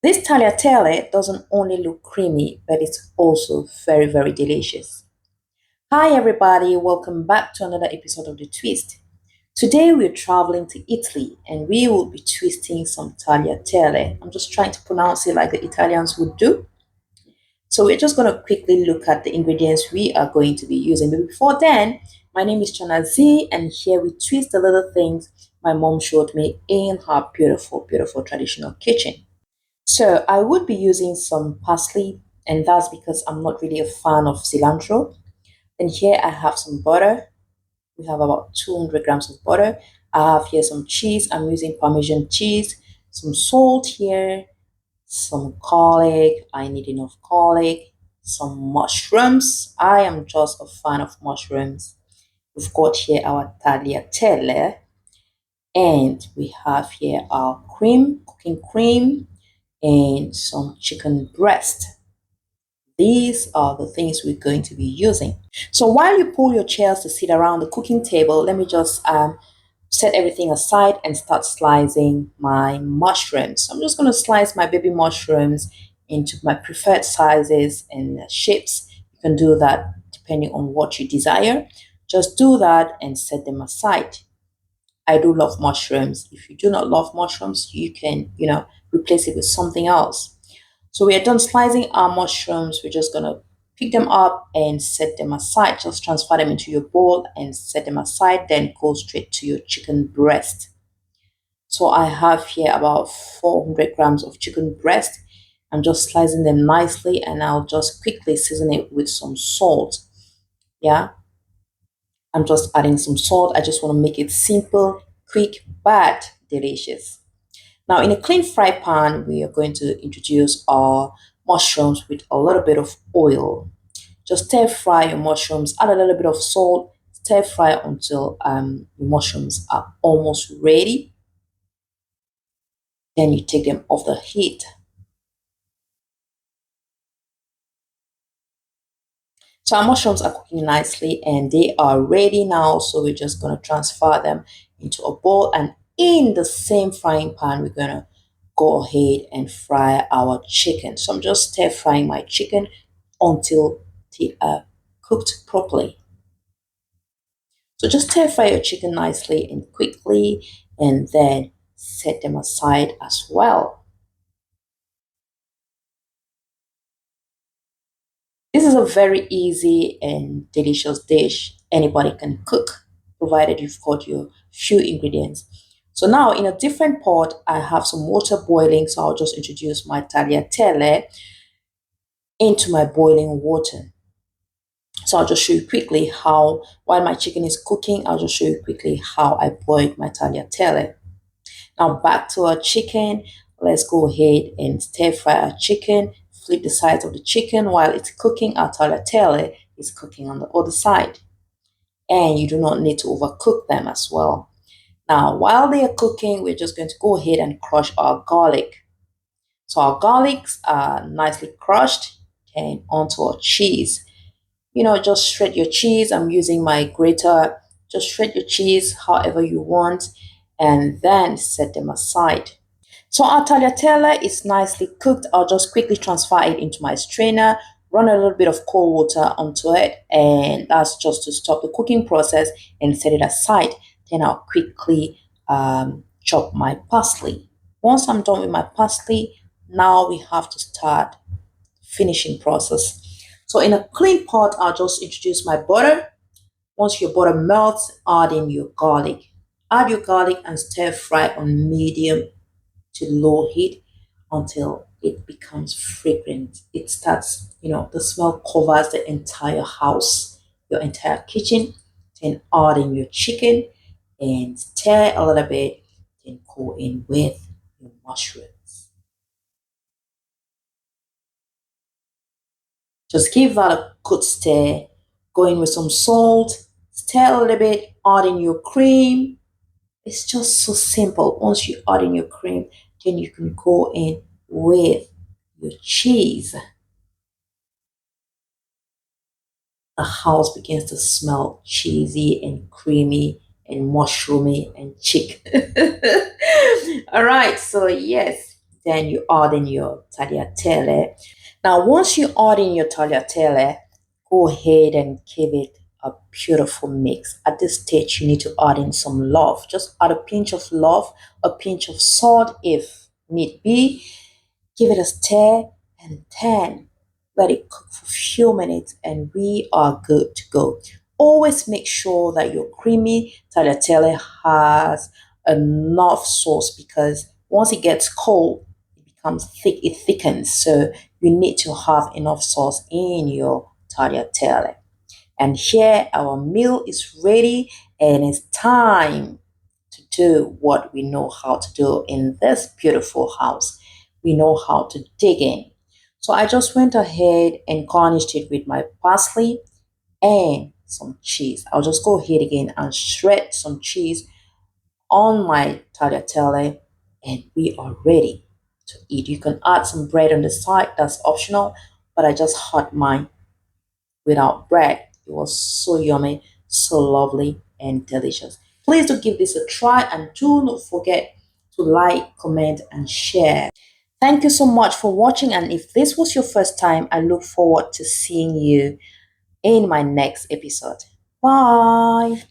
This tagliatelle doesn't only look creamy, but it's also very, very delicious. Hi, everybody, welcome back to another episode of The Twist. Today, we're traveling to Italy and we will be twisting some tagliatelle. I'm just trying to pronounce it like the Italians would do. So, we're just going to quickly look at the ingredients we are going to be using. But before then, my name is Chana Z, and here we twist the little things my mom showed me in her beautiful, beautiful traditional kitchen. So I would be using some parsley, and that's because I'm not really a fan of cilantro. And here I have some butter. We have about 200 grams of butter. I have here some cheese. I'm using Parmesan cheese, some salt here, some garlic. I need enough garlic, some mushrooms. I am just a fan of mushrooms. We've got here our tagliatelle, and we have here our cream, cooking cream, and some chicken breast. These are the things we're going to be using. So while you pull your chairs to sit around the cooking table, let me just set everything aside and start slicing my mushrooms. So I'm just going to slice my baby mushrooms into my preferred sizes and shapes. You can do that depending on what you desire. Just do that and set them aside. I do love mushrooms. If you do not love mushrooms, you can, replace it with something else. So we are done slicing our mushrooms. We're just gonna pick them up and set them aside. Just transfer them into your bowl and set them aside. Then go straight to your chicken breast. So I have here about 400 grams of chicken breast. I'm just slicing them nicely, and I'll just quickly season it with some salt. Yeah, I'm just adding some salt. I just want to make it simple, quick, but delicious. Now, in a clean fry pan, we are going to introduce our mushrooms with a little bit of oil. Just stir fry your mushrooms, add a little bit of salt, stir fry until your mushrooms are almost ready. Then you take them off the heat. So our mushrooms are cooking nicely and they are ready now. So we're just going to transfer them into a bowl, and in the same frying pan, we're going to go ahead and fry our chicken. So I'm just stir frying my chicken until they are cooked properly. So just stir fry your chicken nicely and quickly, and then set them aside as well. This is a very easy and delicious dish anybody can cook, provided you've got your few ingredients. So now in a different pot, I have some water boiling, so I'll just introduce my tagliatelle into my boiling water. So I'll just show you quickly how, while my chicken is cooking, I'll just show you quickly how I boiled my tagliatelle. Now back to our chicken. Let's go ahead and stir fry our chicken. Flip the sides of the chicken while it's cooking. Our tagliatelle is cooking on the other side. And you do not need to overcook them as well. Now, while they are cooking, we're just going to go ahead and crush our garlic. So our garlics are nicely crushed, and onto our cheese. Just shred your cheese. I'm using my grater. Just shred your cheese however you want, and then set them aside. So our tagliatelle is nicely cooked. I'll just quickly transfer it into my strainer, run a little bit of cold water onto it, and that's just to stop the cooking process and set it aside. Then I'll quickly chop my parsley. Once I'm done with my parsley, now we have to start finishing process. So in a clean pot, I'll just introduce my butter. Once your butter melts, add in your garlic. Add your garlic and stir fry on medium to low heat until it becomes fragrant. It starts, the smell covers the entire house, your entire kitchen. Then add in your chicken and stir a little bit. Then go in with your mushrooms. Just give that a good stir. Go in with some salt, stir a little bit, add in your cream. It's just so simple. Once you add in your cream, then you can go in with your cheese. The house begins to smell cheesy and creamy and mushroomy and chic. All right, so yes, Then you add in your tagliatelle. Now, once you add in your tagliatelle, go ahead and give it a beautiful mix. At this stage, you need to add in some love. Just add a pinch of love, a pinch of salt if need be. Give it a stir and then let it cook for a few minutes and we are good to go. Always make sure that your creamy tagliatelle has enough sauce because once it gets cold, it becomes thick, it thickens. So you need to have enough sauce in your tagliatelle. And here our meal is ready and it's time to do what we know how to do in this beautiful house. We know how to dig in. So I just went ahead and garnished it with my parsley and some cheese. I'll just go ahead again and shred some cheese on my tagliatelle and we are ready to eat. You can add some bread on the side, that's optional, but I just had mine without bread. It was so yummy, so lovely, and delicious. Please do give this a try and do not forget to like, comment, and share. Thank you so much for watching. And if this was your first time, I look forward to seeing you in my next episode. Bye.